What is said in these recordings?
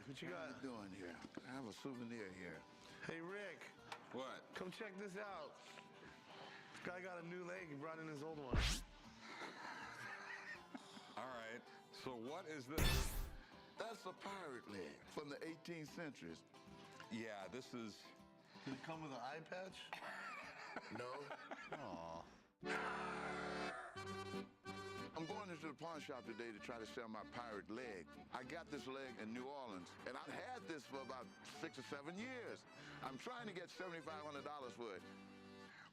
what you got? What are you doing here? I have a souvenir here. Hey, Rick. What? Come check this out. This guy got a new leg. He brought in his old one. All right. So what is this? That's a pirate leg from the 18th centuries. Yeah, this is... Did it come with an eye patch? No. Aw. I'm going into the pawn shop today to try to sell my pirate leg. I got this leg in New Orleans, and I've had this for about 6 or 7 years. I'm trying to get $7,500 for it.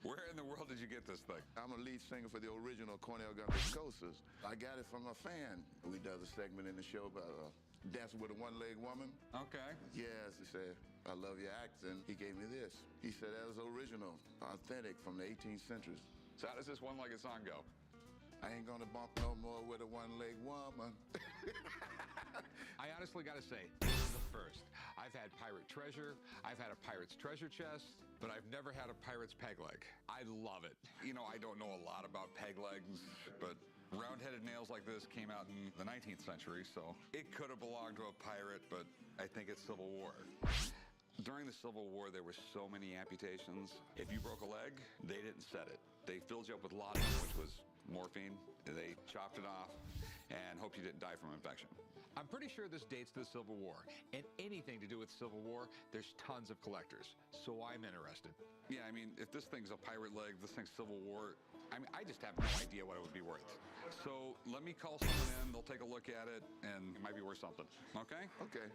Where in the world did you get this thing? I'm a lead singer for the original Cornell Guthrie Coasters. I got it from a fan. We did a segment in the show about dancing with a one-legged woman. Okay. Yes, he said, I love your accent. He gave me this. He said that was original, authentic from the 18th centuries. So how does this one-legged song go? I ain't gonna bump no more with a one-legged woman. I honestly gotta say, this is the first. I've had pirate treasure, I've had a pirate's treasure chest, but I've never had a pirate's peg leg. I love it. You know, I don't know a lot about peg legs, but round-headed nails like this came out in the 19th century, so it could have belonged to a pirate, but I think it's Civil War. During the Civil War, there were so many amputations. If you broke a leg, they didn't set it. They filled you up with laudanum, which was morphine. They chopped it off and hoped you didn't die from infection. I'm pretty sure this dates the Civil War, and anything to do with Civil War, there's tons of collectors, so I'm interested. Yeah, I mean, if this thing's a pirate leg, this thing's Civil War, I mean, I just have no idea what it would be worth. So let me call someone in, they'll take a look at it, and it might be worth something, okay? Okay.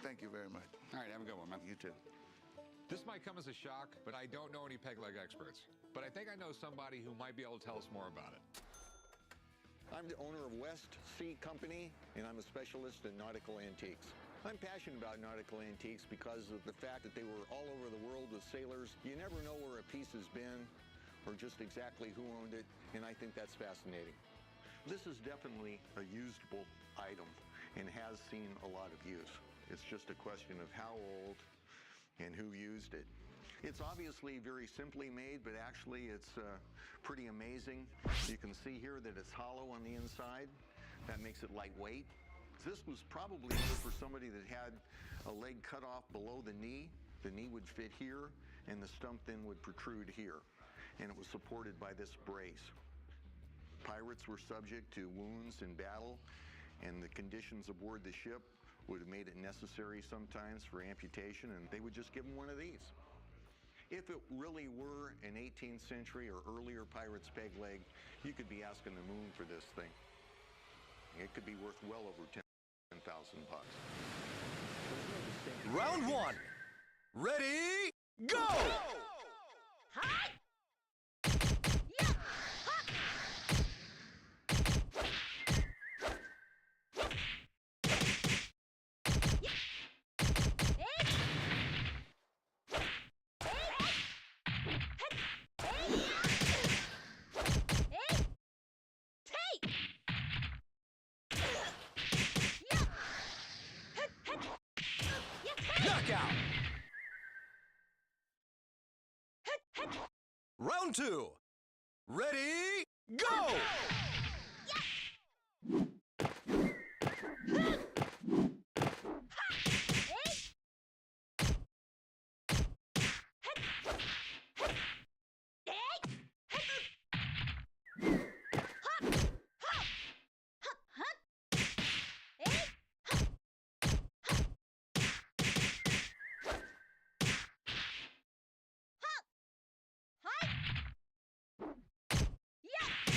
Thank you very much. All right, have a good one, man. You too. This might come as a shock, but I don't know any peg leg experts. But I think I know somebody who might be able to tell us more about it. I'm the owner of West Sea Company, and I'm a specialist in nautical antiques. I'm passionate about nautical antiques because of the fact that they were all over the world with sailors. You never know where a piece has been or just exactly who owned it, and I think that's fascinating. This is definitely a usable item and has seen a lot of use. It's just a question of how old and who used it. It's obviously very simply made, but actually it's pretty amazing. You can see here that it's hollow on the inside. That makes it lightweight. This was probably made for somebody that had a leg cut off below the knee. The knee would fit here, and the stump then would protrude here. And it was supported by this brace. Pirates were subject to wounds in battle, and the conditions aboard the ship would have made it necessary sometimes for amputation, and they would just give them one of these. If it really were an 18th century or earlier pirate's peg leg, you could be asking the moon for this thing. It could be worth well over $10,000 bucks. Round one. Ready, go! Hi! Knockout! Round two. Ready, go!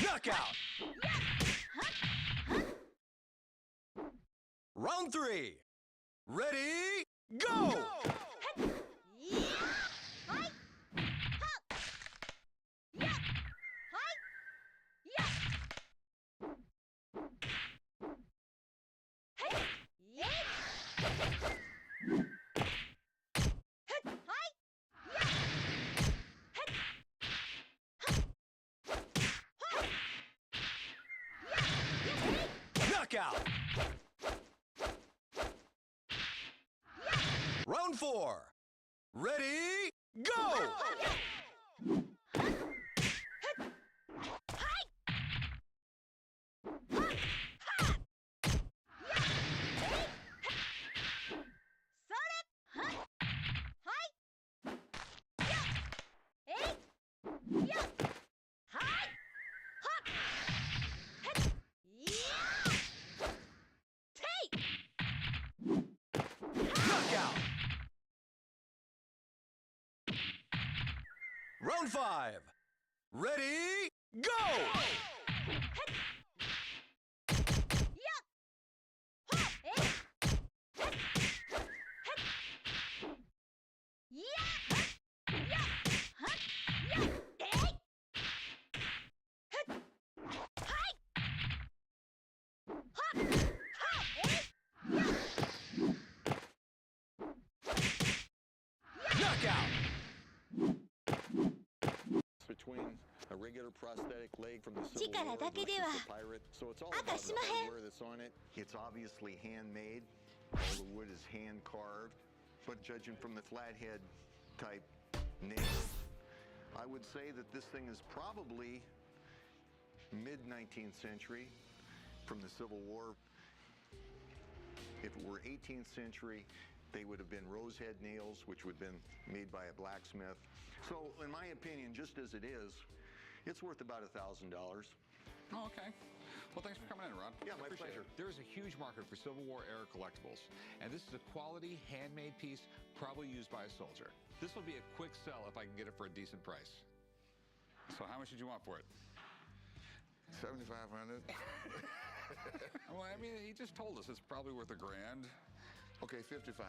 Knockout! Round three. Ready, go! Knockout! Round four. Ready, go! Round 5. Ready, go! Between a regular prosthetic leg from the Civil 力 War だけでは versus the pirate. So it's all あ about たし the まへん hardware that's on it. It's obviously handmade. All the wood is hand carved. But judging from the flathead type nails, I would say that this thing is probably mid-19th century from the Civil War. If it were 18th century, they would have been rosehead nails, which would have been made by a blacksmith. So, in my opinion, just as it is, it's worth about $1,000. Oh, okay. Well, thanks for coming in, Ron. Yeah, my Appreciate pleasure. it. There is a huge market for Civil War era collectibles, and this is a quality handmade piece probably used by a soldier. This will be a quick sell if I can get it for a decent price. So how much did you want for it? 7,500. Well, I mean, he just told us it's probably worth $1,000. Okay, 55.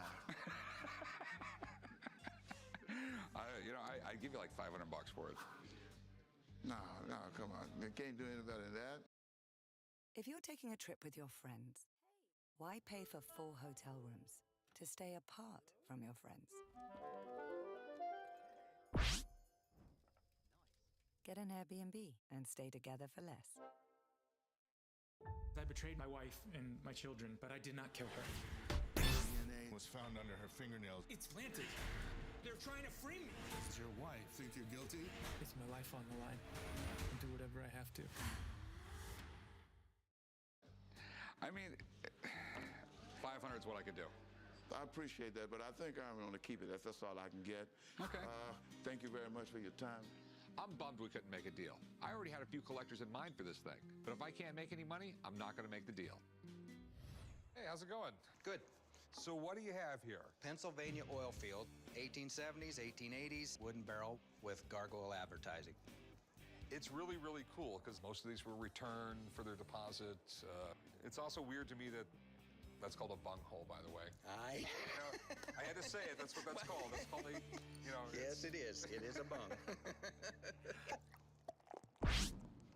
I'd give you like $500 for it. No, come on. You can't do any better than that. If you're taking a trip with your friends, why pay for full hotel rooms to stay apart from your friends? Get an Airbnb and stay together for less. I betrayed my wife and my children, but I did not kill her. DNA was found under her fingernails. It's planted. They're trying to free me. Does your wife think you're guilty? It's my life on the line. I'll do whatever I have to. I mean, 500 is what I could do. I appreciate that, but I think I'm going to keep it. That's all I can get. Okay. Thank you very much for your time. I'm bummed we couldn't make a deal. I already had a few collectors in mind for this thing, but if I can't make any money, I'm not going to make the deal. Hey, how's it going? Good. So what do you have here? Pennsylvania oil field, 1870s, 1880s, wooden barrel with gargoyle advertising. It's really, really cool because most of these were returned for their deposit. It's also weird to me that that's called a bunghole, by the way. I had to say it. That's what that's called. That's called Yes, it is. It is a bung.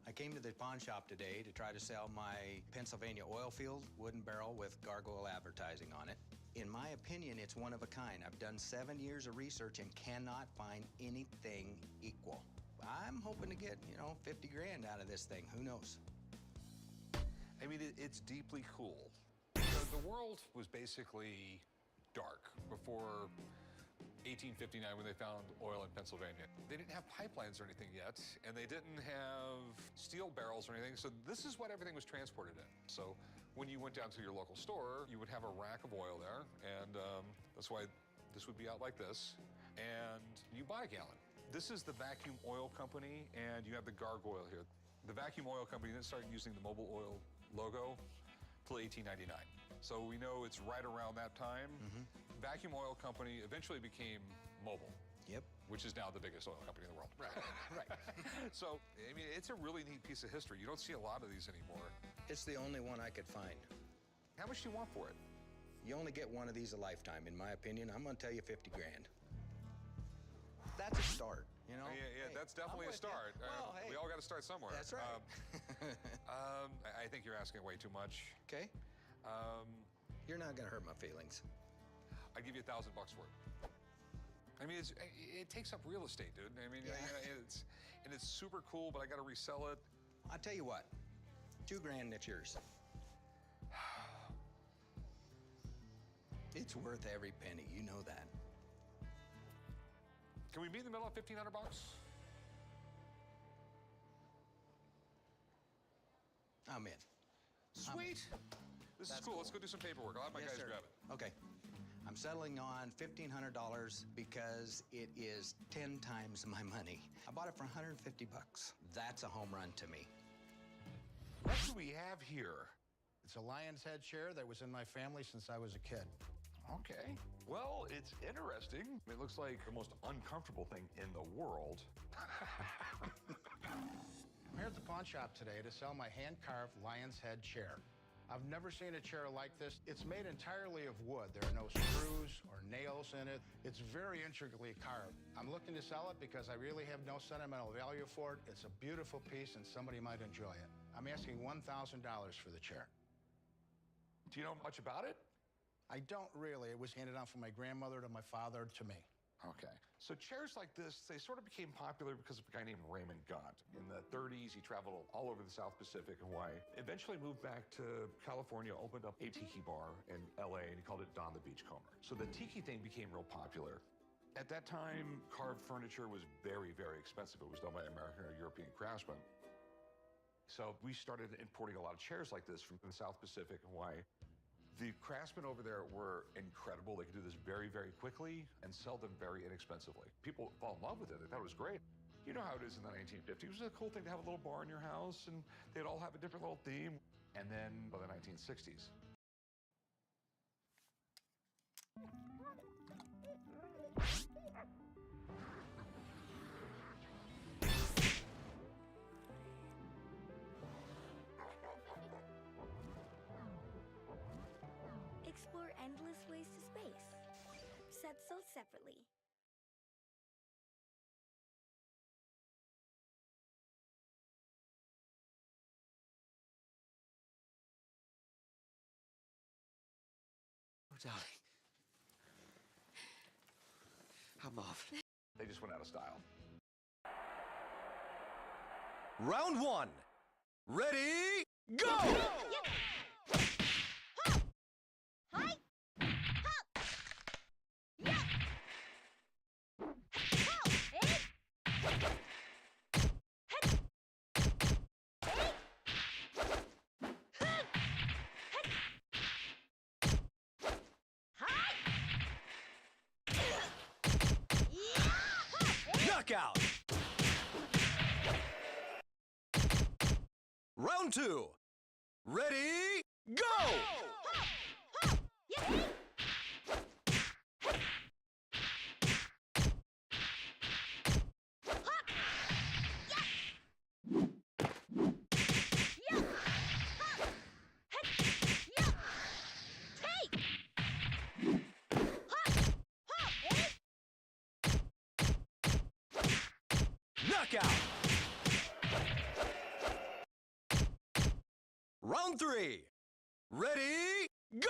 I came to the pawn shop today to try to sell my Pennsylvania oil field wooden barrel with gargoyle advertising on it. In my opinion, it's one of a kind. I've done 7 years of research and cannot find anything equal. I'm hoping to get, 50 grand out of this thing. Who knows? I mean, it's deeply cool. The world was basically dark before 1859 when they found oil in Pennsylvania. They didn't have pipelines or anything yet, and they didn't have steel barrels or anything, so this is what everything was transported in. So when you went down to your local store, you would have a rack of oil there, and that's why this would be out like this, and you buy a gallon. This is the Vacuum Oil Company, and you have the gargoyle here. The Vacuum Oil Company didn't start using the Mobil Oil logo till 1899. So we know it's right around that time. Vacuum Oil Company eventually became Mobil. Yep. Which is now the biggest oil company in the world. Right. So, I mean, it's a really neat piece of history. You don't see a lot of these anymore. It's the only one I could find. How much do you want for it? You only get one of these a lifetime, in my opinion. I'm going to tell you 50 grand. That's a start, Yeah, Hey, that's definitely I'm a with you. start. Well, hey. We all got to start somewhere. That's right. I think you're asking way too much. Okay. You're not going to hurt my feelings. I'd give you $1,000 for it. I mean, it takes up real estate, dude. I mean, it's super cool, but I got to resell it. I'll tell you what, $2 grand, it's yours. It's worth every penny, you know that. Can we meet in the middle of $1,500? I'm in. Sweet. This is cool. Let's go do some paperwork. I'll have my guys grab it. Okay. I'm settling on $1,500 because it is 10 times my money. I bought it for $150. That's a home run to me. What do we have here? It's a lion's head chair that was in my family since I was a kid. Okay. Well, it's interesting. It looks like the most uncomfortable thing in the world. I'm here at the pawn shop today to sell my hand-carved lion's head chair. I've never seen a chair like this. It's made entirely of wood. There are no screws or nails in it. It's very intricately carved. I'm looking to sell it because I really have no sentimental value for it. It's a beautiful piece and somebody might enjoy it. I'm asking $1,000 for the chair. Do you know much about it? I don't really. It was handed on from my grandmother to my father to me. Okay. So chairs like this, they sort of became popular because of a guy named Raymond Gant. In the 30s, he traveled all over the South Pacific and Hawaii. Eventually moved back to California, opened up a tiki bar in LA, and he called it Don the Beachcomber. So the tiki thing became real popular. At that time, carved furniture was very, very expensive. It was done by American or European craftsmen. So we started importing a lot of chairs like this from the South Pacific and Hawaii. The craftsmen over there were incredible. They could do this very, very quickly and sell them very inexpensively. People fall in love with it. They thought it was great. You know how it is in the 1950s. It was a cool thing to have a little bar in your house, and they'd all have a different little theme. And then by the 1960s. Explore endless ways to space. Set sold separately. Oh, darling. I'm off. They just went out of style. Round one. Ready, go! Knockout! Round two. Ready, go! Knockout! Round three. Ready, go!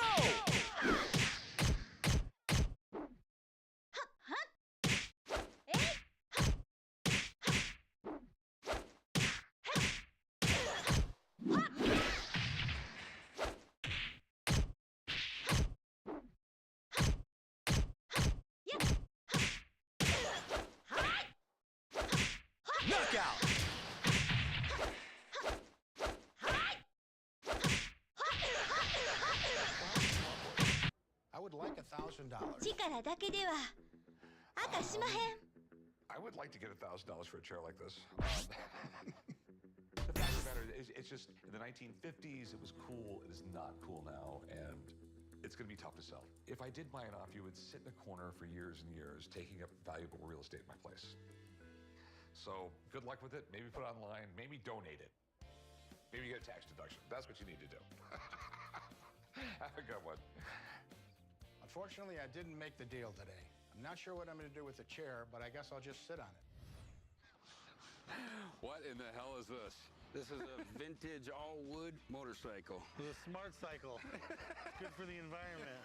Knockout! I would like $1,000. 力だけでは明かしまへん。 I would like to get $1,000 for a chair like this. The fact of the matter is, it's just in the 1950s, it was cool. It is not cool now, and it's going to be tough to sell. If I did buy it off you, it would sit in a corner for years and years, taking up valuable real estate in my place. So good luck with it. Maybe put it online. Maybe donate it. Maybe get a tax deduction. That's what you need to do. Have a good one. Unfortunately, I didn't make the deal today. I'm not sure what I'm going to do with the chair, but I guess I'll just sit on it. What in the hell is this? This is a vintage all-wood motorcycle. It's a smart cycle. Good for the environment.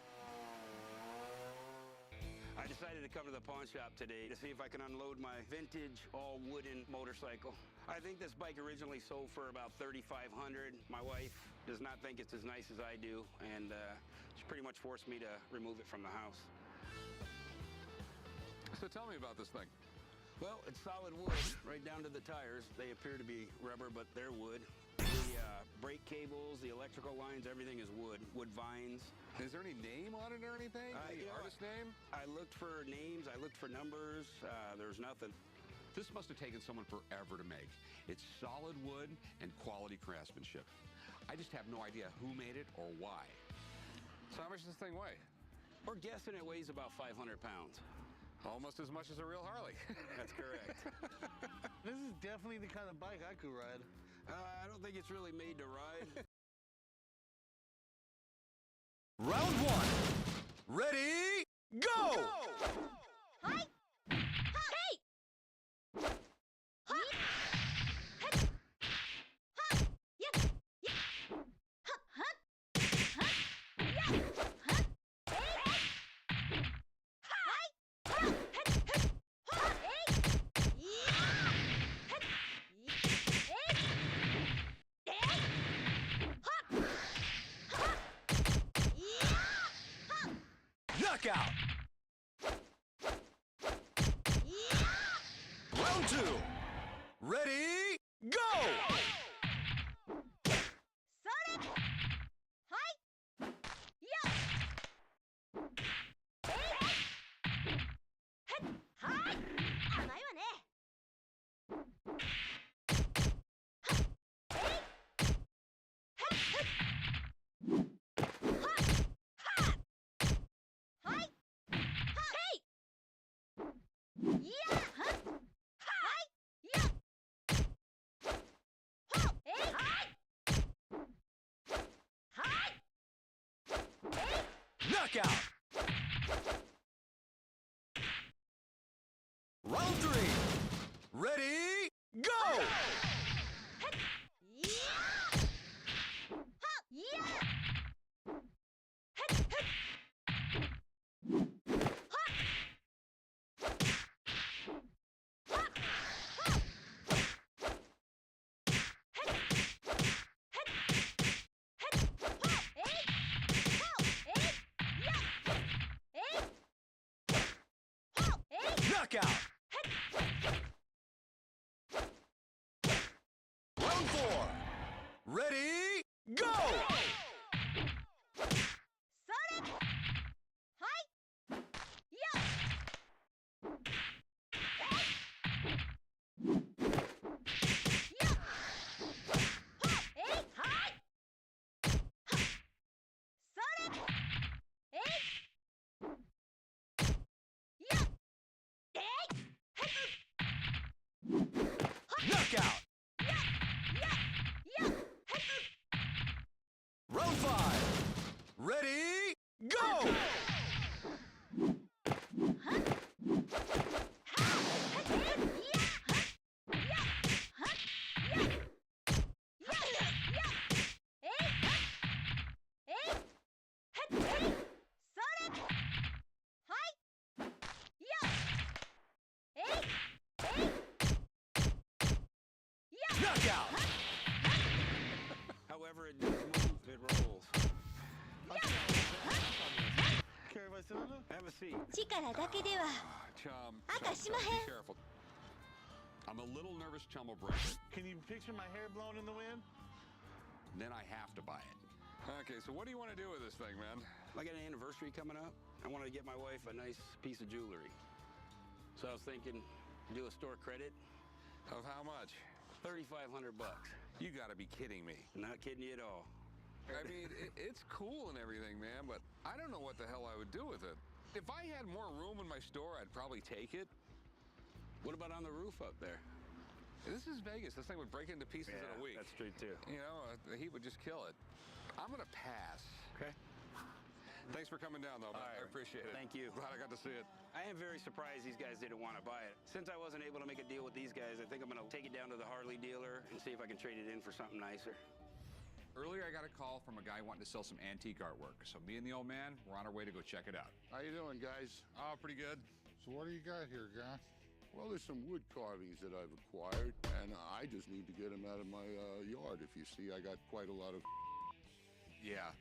I decided to come to the pawn shop today to see if I can unload my vintage all-wooden motorcycle. I think this bike originally sold for about $3,500. My wife does not think it's as nice as I do, and she pretty much forced me to remove it from the house. So tell me about this thing. Well, it's solid wood, right down to the tires. They appear to be rubber, but they're wood. The brake cables, the electrical lines, everything is wood. Wood vines. Is there any name on it or anything? Any artist name? I looked for names. I looked for numbers. There's nothing. This must have taken someone forever to make. It's solid wood and quality craftsmanship. I just have no idea who made it or why. So how much does this thing weigh? We're guessing it weighs about 500 pounds. Almost as much as a real Harley. That's correct. This is definitely the kind of bike I could ride. I don't think it's really made to ride. Round one. Ready, go! Hi! Hey! Knockout! Round two. Ready, go! Knockout! Round three. Ready, go! Knockout! Round four. Ready, go! Knockout! Round five. Ready, go! Knockout! However, it does move, it rolls. Care if I sit on it? Have a seat. 力だけでは Chum, 明かしまへ be ん careful. I'm a little nervous Chum will break it. Can you picture my hair blowing in the wind? Then I have to buy it. Okay, so what do you want to do with this thing, man? I got an anniversary coming up. I wanted to get my wife a nice piece of jewelry. So I was thinking, do a store credit. Of how much? $3,500 bucks. You gotta be kidding me. Not kidding you at all. I mean, it's cool and everything, man, but I don't know what the hell I would do with it. If I had more room in my store, I'd probably take it. What about on the roof up there? This is Vegas. This thing would break into pieces in a week. That's true, too. You know, the heat would just kill it. I'm gonna pass. Okay. Thanks for coming down, though, man. I appreciate it. Thank you. Glad I got to see it. I am very surprised these guys didn't want to buy it. Since I wasn't able to make a deal with these guys, I think I'm going to take it down to the Harley dealer and see if I can trade it in for something nicer. Earlier, I got a call from a guy wanting to sell some antique artwork. So me and the old man, we're on our way to go check it out. How you doing, guys? Oh, pretty good. So what do you got here, guy? Well, there's some wood carvings that I've acquired, and I just need to get them out of my yard. If you see, I got quite a lot of... Yeah.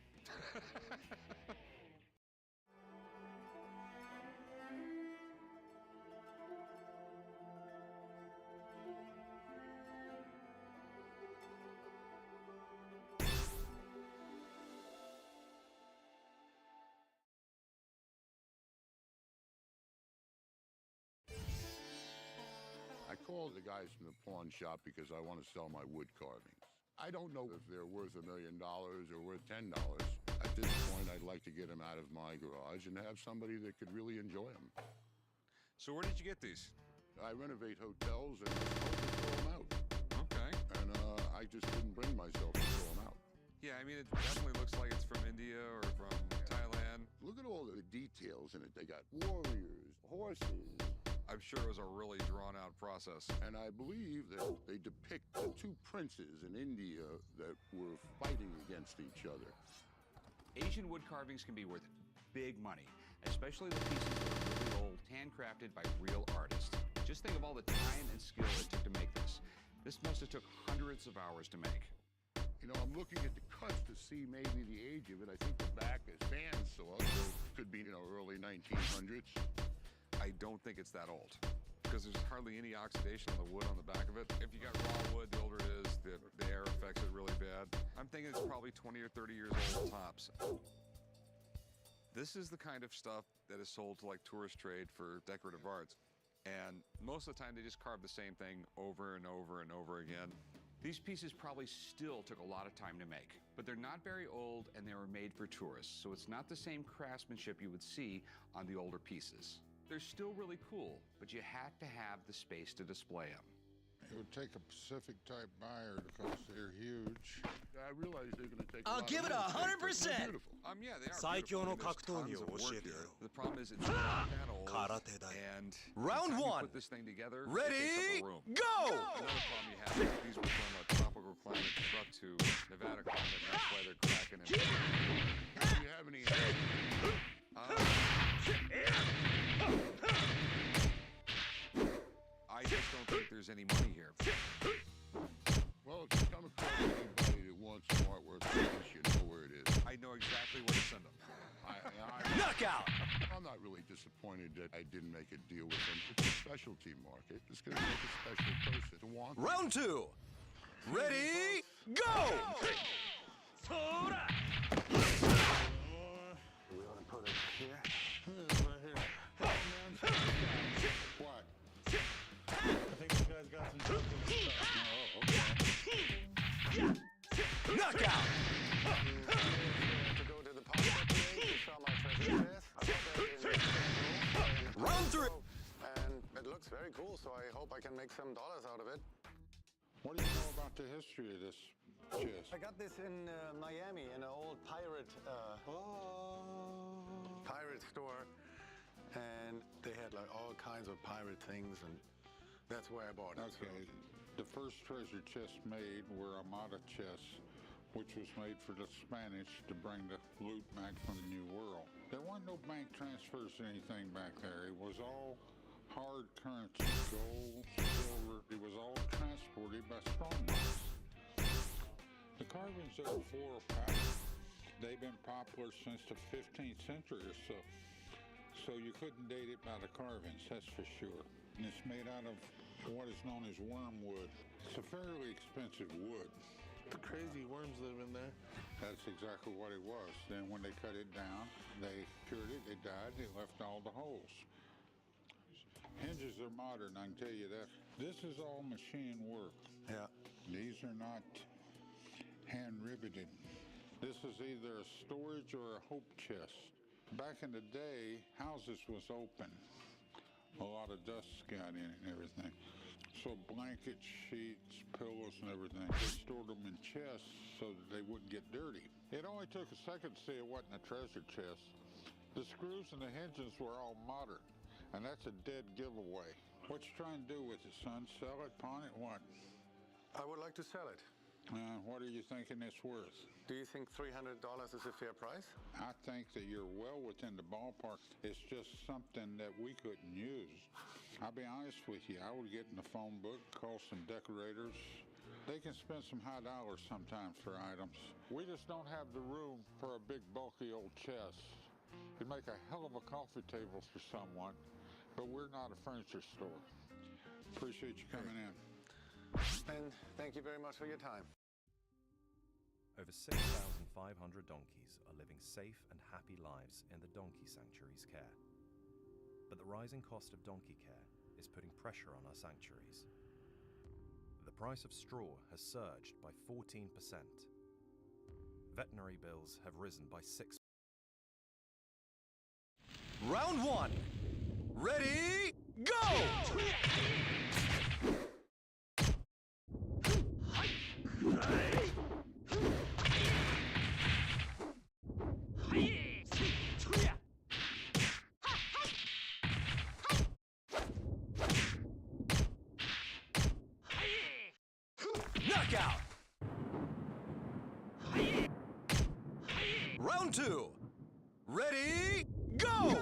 I called the guys from the pawn shop because I want to sell my wood carvings. I don't know if they're worth $1 million or worth $10. At this point, I'd like to get them out of my garage and have somebody that could really enjoy them. So where did you get these? I renovate hotels and I throw them out. Okay. And I just didn't bring myself to throw them out. Yeah, I mean, it definitely looks like it's from India or from Thailand. Look at all the details in it. They got warriors, horses. I'm sure it was a really drawn-out process. And I believe that they depict the two princes in India that were fighting against each other. Asian wood carvings can be worth big money, especially the pieces that are really old, handcrafted by real artists. Just think of all the time and skill it took to make this. This must have took hundreds of hours to make. You know, I'm looking at the cuts to see maybe the age of it. I think the back is sandsaw, so it could be, early 1900s. I don't think it's that old because there's hardly any oxidation on the wood on the back of it. If you got raw wood, the older it is, the air affects it really bad. I'm thinking it's probably 20 or 30 years old tops. This is the kind of stuff that is sold to like tourist trade for decorative arts. And most of the time they just carve the same thing over and over and over again. These pieces probably still took a lot of time to make, but they're not very old and they were made for tourists, so it's not the same craftsmanship you would see on the older pieces. They're still really cool, but you had to have the space to display them. It would take a Pacific-type buyer because they're huge. I realize they're going to take I'll give it 100%! Yeah, they are 最強の格闘技を beautiful. 教えてやろう。 The problem is it's not that old. 空手だよ。 And Round by the time one. you put this thing together, Ready? it takes up a room. Go! Another problem you have is these were from a tropical climate up to Nevada climate, and that's why they're cracking and Do you have any... I just don't think there's any money here. Well, if you come across anybody that wants some artwork like this, you know where it is. I know exactly where to send them. Knockout! I'm not really disappointed that I didn't make a deal with them. It's a specialty market. It's going to make a special person to want them. Round 2. Ready, go! Soda! We ought to put it here. Right here. Hey, man. What? I think you guys got some jumping stuff. Oh, okay. Knockout! To go to the pawn shop today to sell my treasure chest. I bought that in Round 3. and it looks very cool, so I hope I can make some dollars out of it. What do you know about the history of this chest? I got this in Miami in an old pirate store, and they had like all kinds of pirate things, and that's where I bought it. Okay, the first treasure chest made were Armada chests, which was made for the Spanish to bring the loot back from the New World. There weren't no bank transfers or anything back there. It was all hard currency, gold, silver. It was all transported by strongboats. The carvings that are for pattern, they've been popular since the 15th century or so. So you couldn't date it by the carvings, that's for sure. And it's made out of what is known as wormwood. It's a fairly expensive wood. The crazy worms live in there. That's exactly what it was. Then when they cut it down, they cured it, they died, they left all the holes. Hinges are modern, I can tell you that. This is all machine work. Yeah. These are not hand riveted. This is either a storage or a hope chest. Back in the day, houses was open. A lot of dust got in and everything. So blankets, sheets, pillows, and everything, they stored them in chests so that they wouldn't get dirty. It only took a second to see it wasn't a treasure chest. The screws and the hinges were all modern, and that's a dead giveaway. What you trying to do with it, son? Sell it, pawn it, what? I would like to sell it. What are you thinking it's worth? Do you think $300 is a fair price? I think that you're well within the ballpark. It's just something that we couldn't use. I'll be honest with you, I would get in the phone book, call some decorators. They can spend some high dollars sometimes for items. We just don't have the room for a big bulky old chest. It'd make a hell of a coffee table for someone, but we're not a furniture store. Appreciate you coming in. And thank you very much for your time. Over 6,500 donkeys are living safe and happy lives in the Donkey Sanctuary's care. But the rising cost of donkey care is putting pressure on our sanctuaries. The price of straw has surged by 14%. veterinary bills have risen by 6. Round 1. Ready, go! Knockout! Round 2. Ready, go!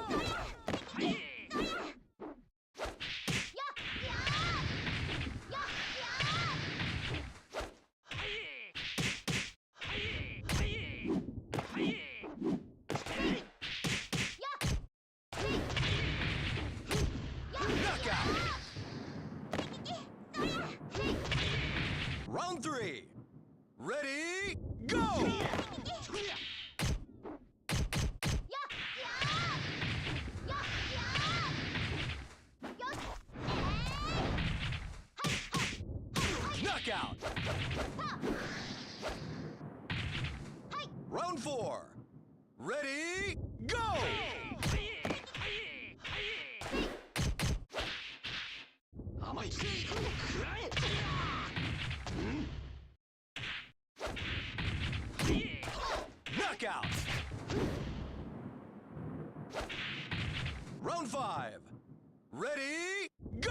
Round 3. Ready, go! Knockout! Round 4. Ready, go! Knockout! Round 5. Ready, go!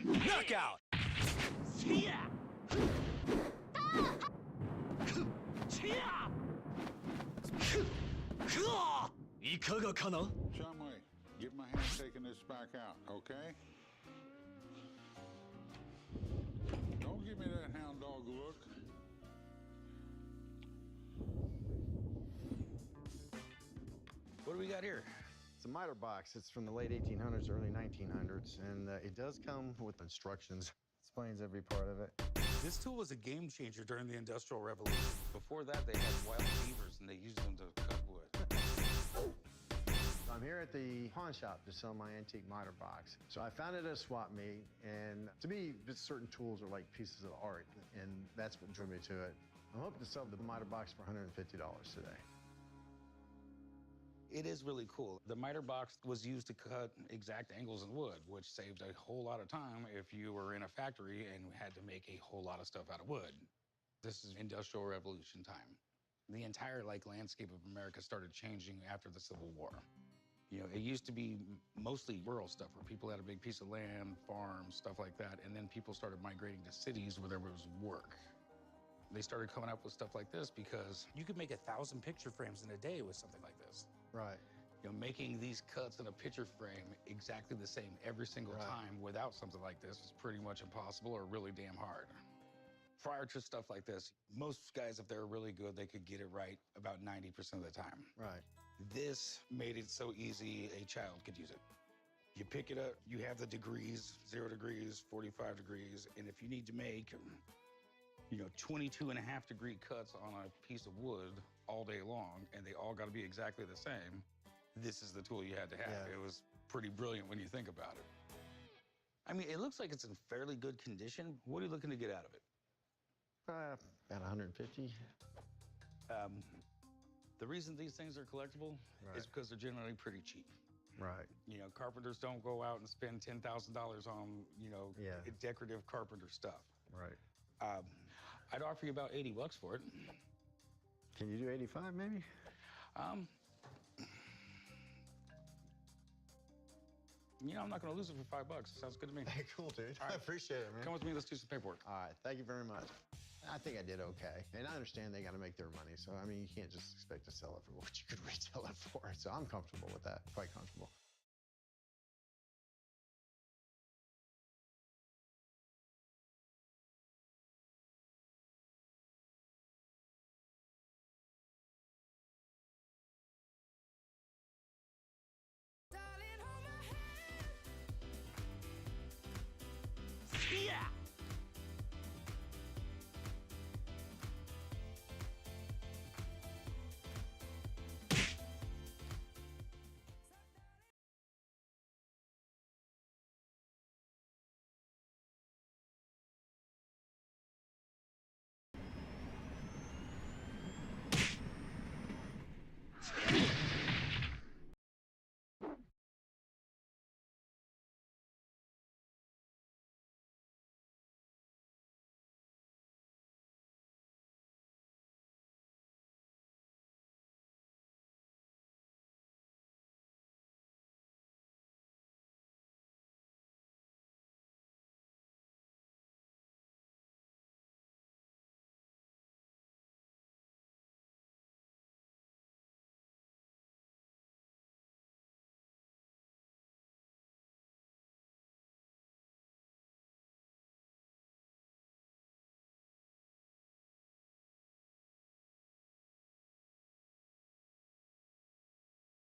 Knockout! いかがかな? Chumley, get my hand taking this back out, okay? Don't give me that hound dog look. What do we got here? It's a miter box. It's from the late 1800s, early 1900s, and it does come with instructions. Explains every part of it. This tool was a game changer during the Industrial Revolution. Before that, they had wild beavers, and they used them to cut wood. I'm here at the pawn shop to sell my antique miter box. So I found it at a swap meet, and to me, just certain tools are like pieces of art, and that's what drew me to it. I'm hoping to sell the miter box for $150 today. It is really cool. The miter box was used to cut exact angles in wood, which saved a whole lot of time if you were in a factory and had to make a whole lot of stuff out of wood. This is Industrial Revolution time. The entire landscape of America started changing after the Civil War. You know, it used to be mostly rural stuff where people had a big piece of land, farms, stuff like that, and then people started migrating to cities where there was work. They started coming up with stuff like this because you could make 1,000 picture frames in a day with something like this. Right. You know, making these cuts in a picture frame exactly the same every single time without something like this was pretty much impossible or really damn hard. Prior to stuff like this, most guys, if they're really good, they could get it right about 90% of the time. Right. This made it so easy a child could use it. You pick it up, you have the degrees, 0 degrees, 45 degrees, and if you need to make, 22.5-degree cuts on a piece of wood all day long, and they all got to be exactly the same, this is the tool you had to have. Yeah. It was pretty brilliant when you think about it. I mean, it looks like it's in fairly good condition. What are you looking to get out of it? About 150. The reason these things are collectible is because they're generally pretty cheap. Right. You know, carpenters don't go out and spend $10,000 on, decorative carpenter stuff. Right. I'd offer you about $80 for it. Can you do 85 maybe? I'm not going to lose it for $5. Sounds good to me. Hey, cool, dude. All right. I appreciate it, man. Come with me, let's do some paperwork. All right, thank you very much. I think I did okay. And I understand they got to make their money. So, I mean, you can't just expect to sell it for what you could retail it for. So I'm comfortable with that, quite comfortable.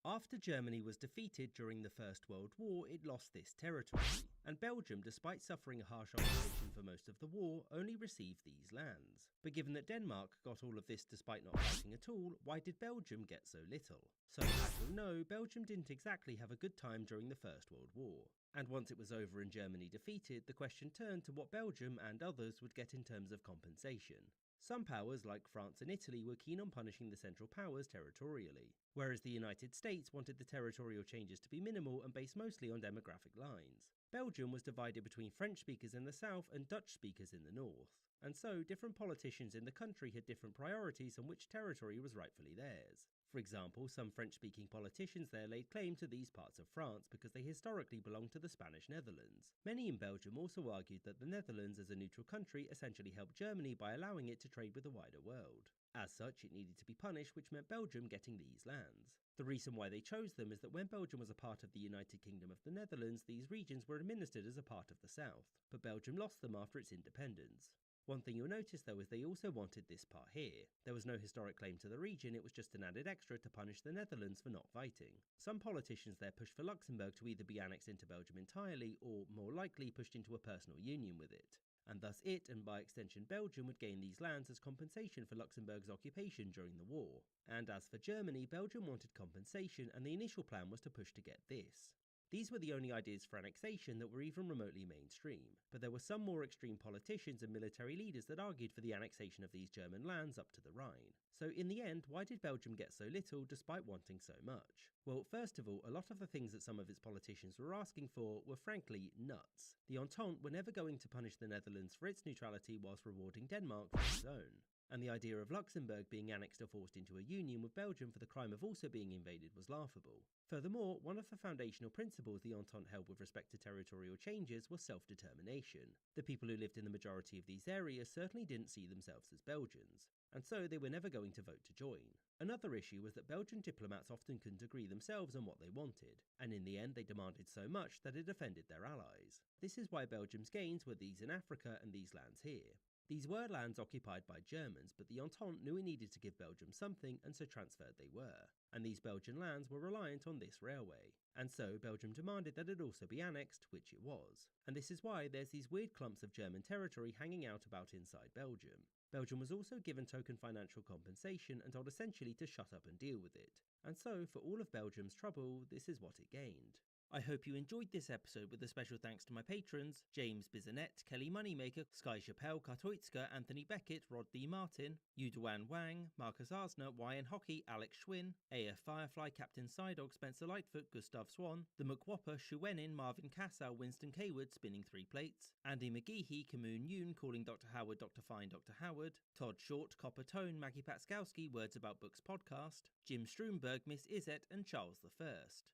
After Germany was defeated during the First World War, it lost this territory, and Belgium, despite suffering a harsh occupation for most of the war, only received these lands. But given that Denmark got all of this despite not fighting at all, why did Belgium get so little? So, as you'll know, Belgium didn't exactly have a good time during the First World War. And once it was over and Germany defeated, the question turned to what Belgium and others would get in terms of compensation. Some powers, like France and Italy, were keen on punishing the Central Powers territorially, whereas the United States wanted the territorial changes to be minimal and based mostly on demographic lines. Belgium was divided between French speakers in the south and Dutch speakers in the north, and so different politicians in the country had different priorities on which territory was rightfully theirs. For example, some French-speaking politicians there laid claim to these parts of France because they historically belonged to the Spanish Netherlands. Many in Belgium also argued that the Netherlands as a neutral country essentially helped Germany by allowing it to trade with the wider world. As such, it needed to be punished, which meant Belgium getting these lands. The reason why they chose them is that when Belgium was a part of the United Kingdom of the Netherlands, these regions were administered as a part of the south, but Belgium lost them after its independence. One thing you'll notice though is they also wanted this part here. There was no historic claim to the region, it was just an added extra to punish the Netherlands for not fighting. Some politicians there pushed for Luxembourg to either be annexed into Belgium entirely, or more likely pushed into a personal union with it. And thus it, and by extension Belgium, would gain these lands as compensation for Luxembourg's occupation during the war. And as for Germany, Belgium wanted compensation, and the initial plan was to push to get this. These were the only ideas for annexation that were even remotely mainstream, but there were some more extreme politicians and military leaders that argued for the annexation of these German lands up to the Rhine. So in the end, why did Belgium get so little despite wanting so much? Well, first of all, a lot of the things that some of its politicians were asking for were frankly nuts. The Entente were never going to punish the Netherlands for its neutrality whilst rewarding Denmark for its own. And the idea of Luxembourg being annexed or forced into a union with Belgium for the crime of also being invaded was laughable. Furthermore, one of the foundational principles the Entente held with respect to territorial changes was self-determination. The people who lived in the majority of these areas certainly didn't see themselves as Belgians, and so they were never going to vote to join. Another issue was that Belgian diplomats often couldn't agree themselves on what they wanted, and in the end they demanded so much that it offended their allies. This is why Belgium's gains were these in Africa and these lands here. These were lands occupied by Germans, but the Entente knew it needed to give Belgium something, and so transferred they were. And these Belgian lands were reliant on this railway. And so Belgium demanded that it also be annexed, which it was. And this is why there's these weird clumps of German territory hanging out about inside Belgium. Belgium was also given token financial compensation and told essentially to shut up and deal with it. And so, for all of Belgium's trouble, this is what it gained. I hope you enjoyed this episode, with a special thanks to my patrons: James Bizanet, Kelly Moneymaker, Sky Chappelle, Katoitska, Anthony Beckett, Rod D. Martin, Yuduan Wang, Marcus Arsner, YN Hockey, Alex Schwinn, AF Firefly, Captain Psydog, Spencer Lightfoot, Gustav Swan, The McWhopper, Shuenin, Marvin Cassow, Winston Kaywood, Spinning 3 Plates, Andy McGeehee, Kamoon Yoon, Calling Dr. Howard, Dr. Fine, Dr. Howard, Todd Short, Copper Tone, Maggie Patskowski, Words About Books Podcast, Jim Stromberg, Miss Izette, and Charles the First.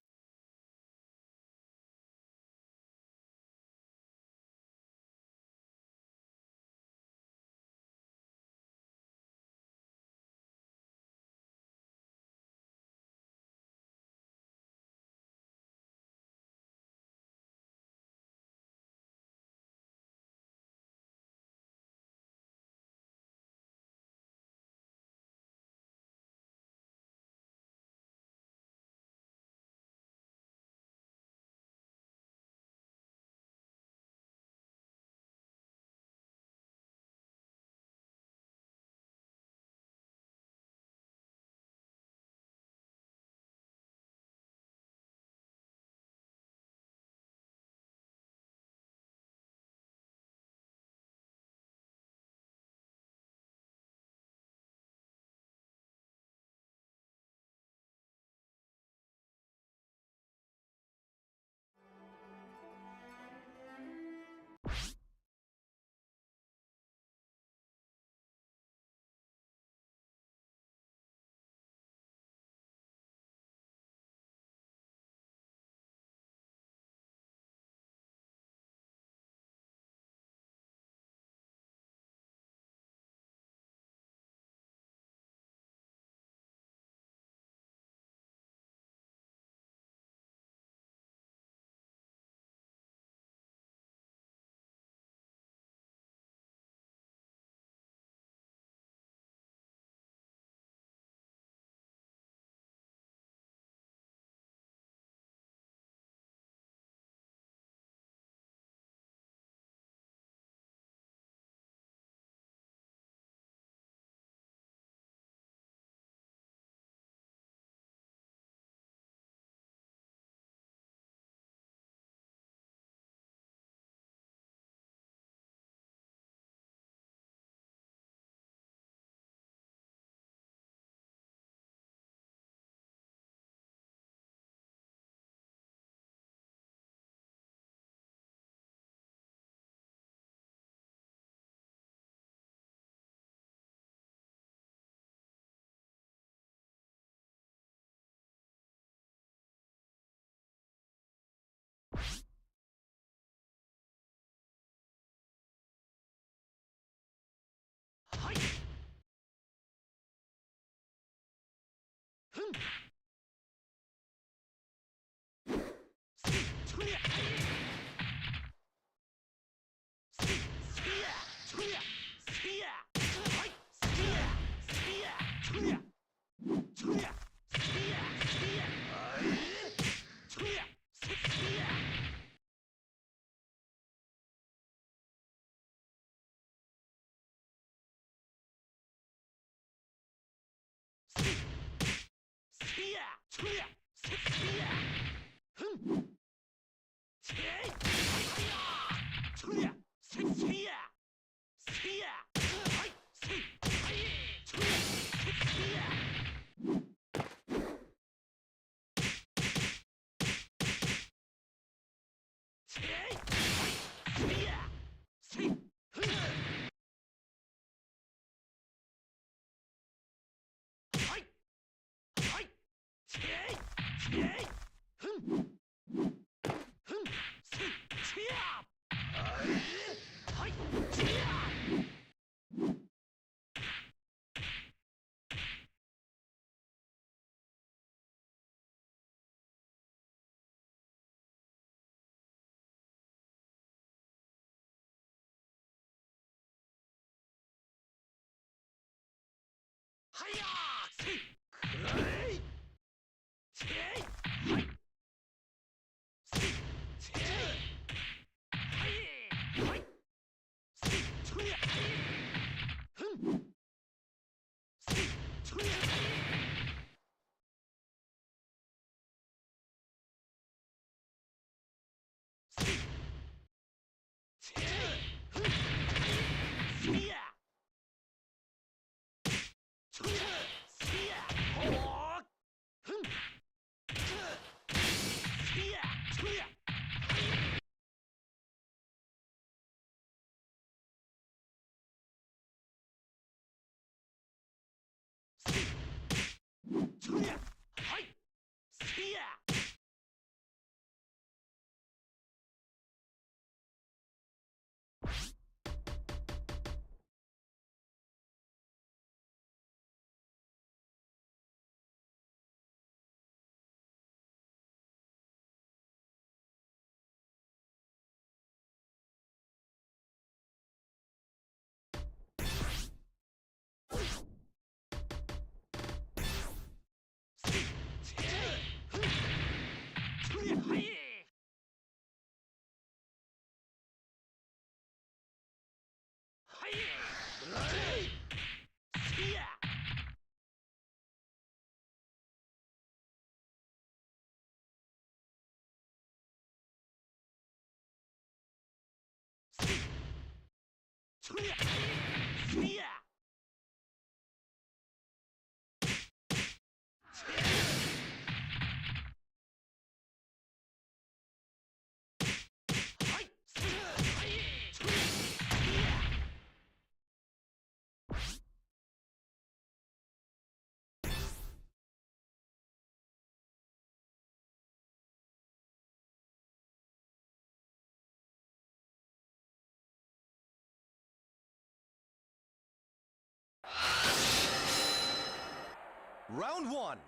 Round one.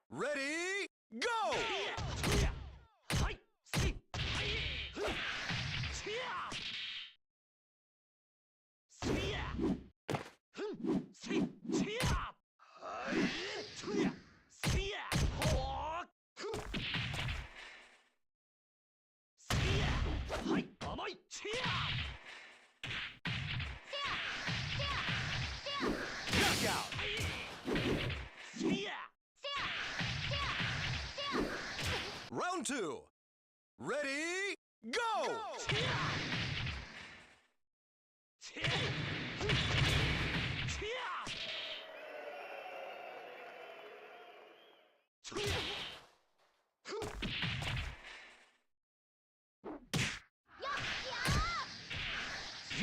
Ready, go! Knockout! Round two. Ready, go!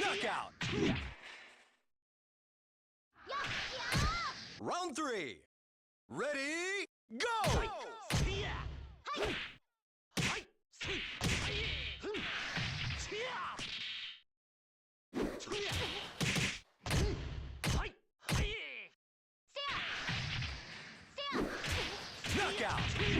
Knockout! Round three. Ready, go! Knockout!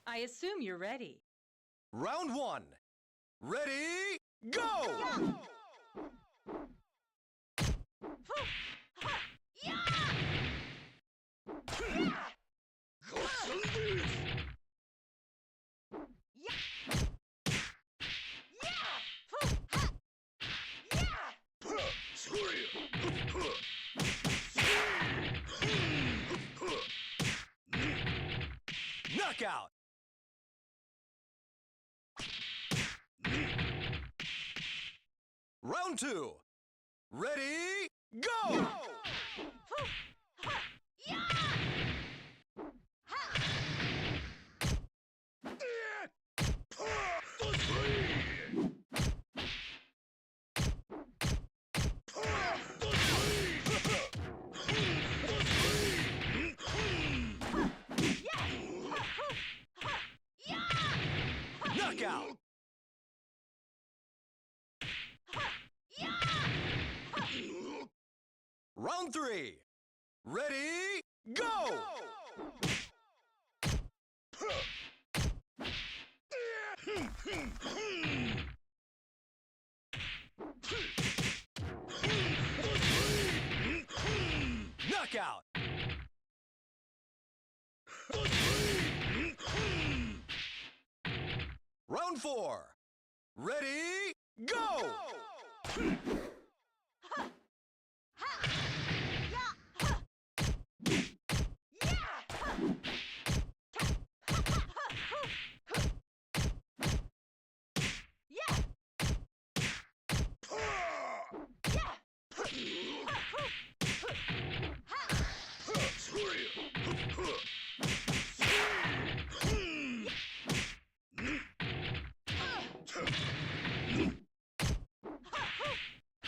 I assume you're ready. Round 1. Ready, go! Knockout! Round 2. Ready, go! Knockout! Round 3. Ready, go! Knockout! Round 4. Ready, go!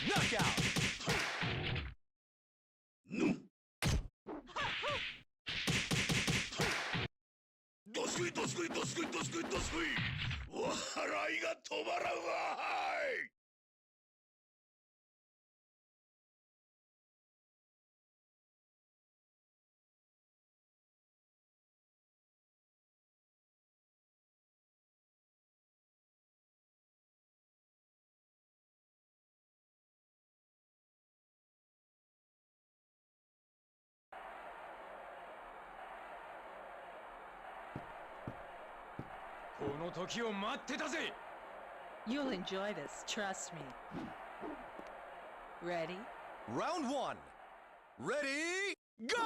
Knockout!どすこいどすこいどすこいどすこいどすこい笑いが止まらんわい。この時を待ってたぜ。 You'll enjoy this, trust me. Ready? Round 1. Ready, go!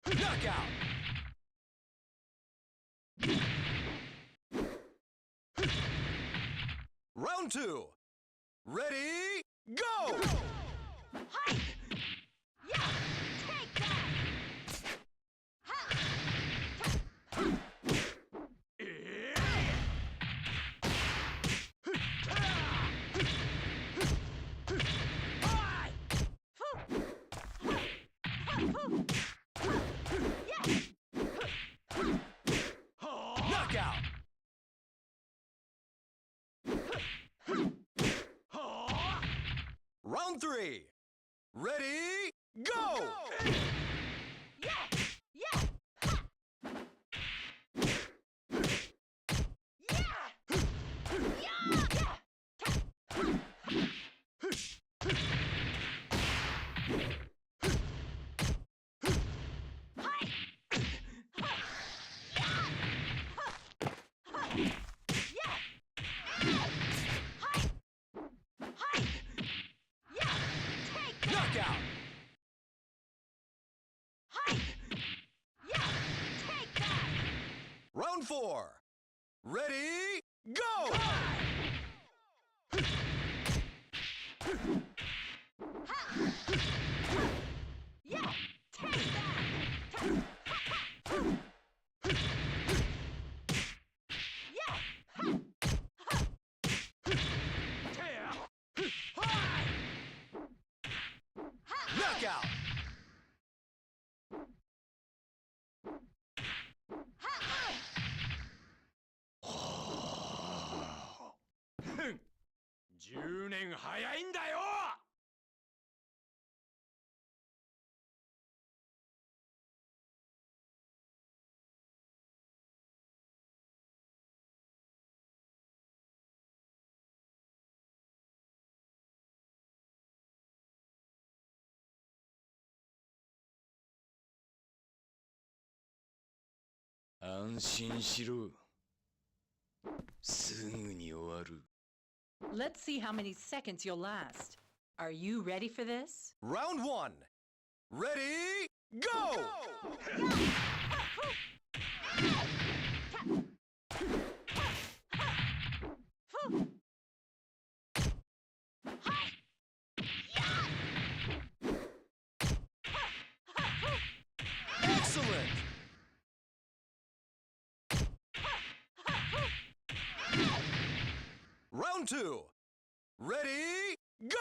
Knockout! Round 2. Ready, go! Knockout! Round 3. Ready, go! Knockout! Round 4. Ready, go! Knockout! Junen 早いんだよ! Let's see how many seconds you'll last. Are you ready for this? Round 1. Ready, go! Excellent! Round 2. Ready, go!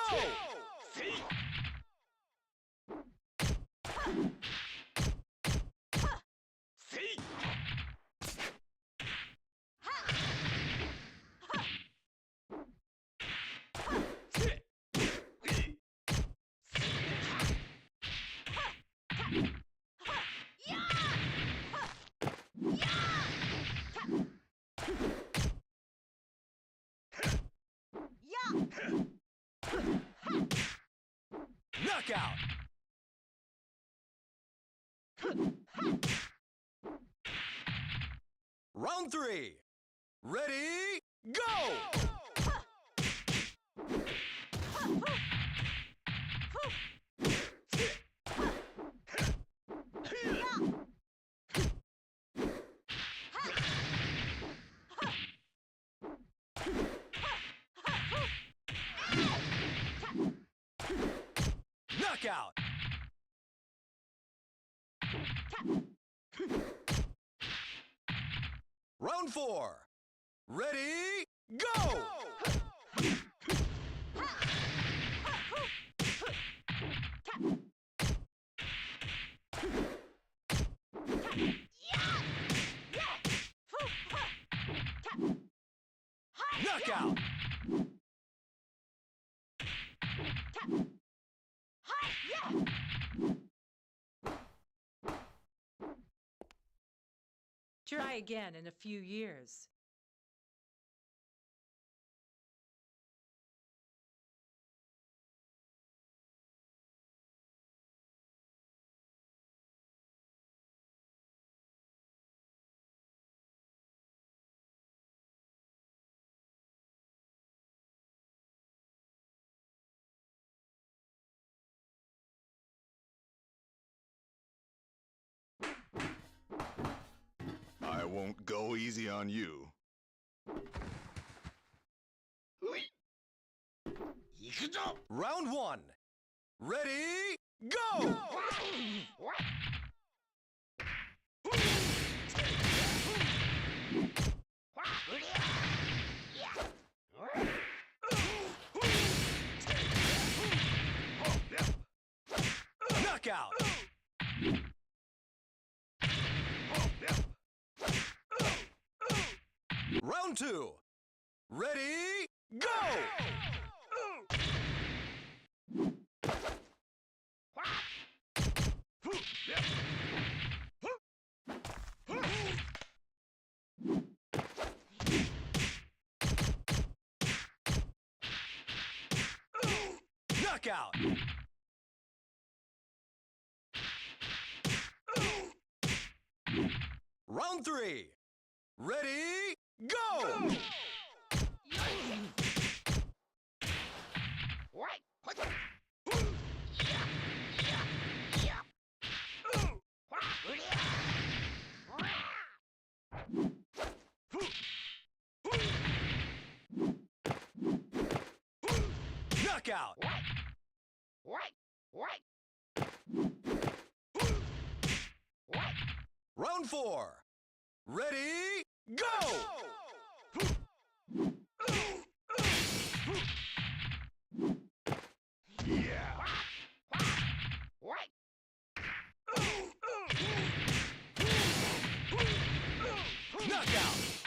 Round 3. Ready, go! Knockout! Round 4. Ready, go! Knockout! Try again in a few years. I won't go easy on you. Round 1. Ready, go! Knockout! Round 2. Ready, go! Knockout! Round 3. Ready, go! Knockout! Round 4. Ready, go! Knockout!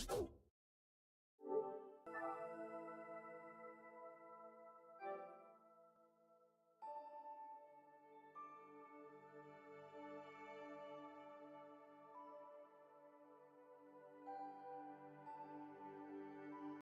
Oh!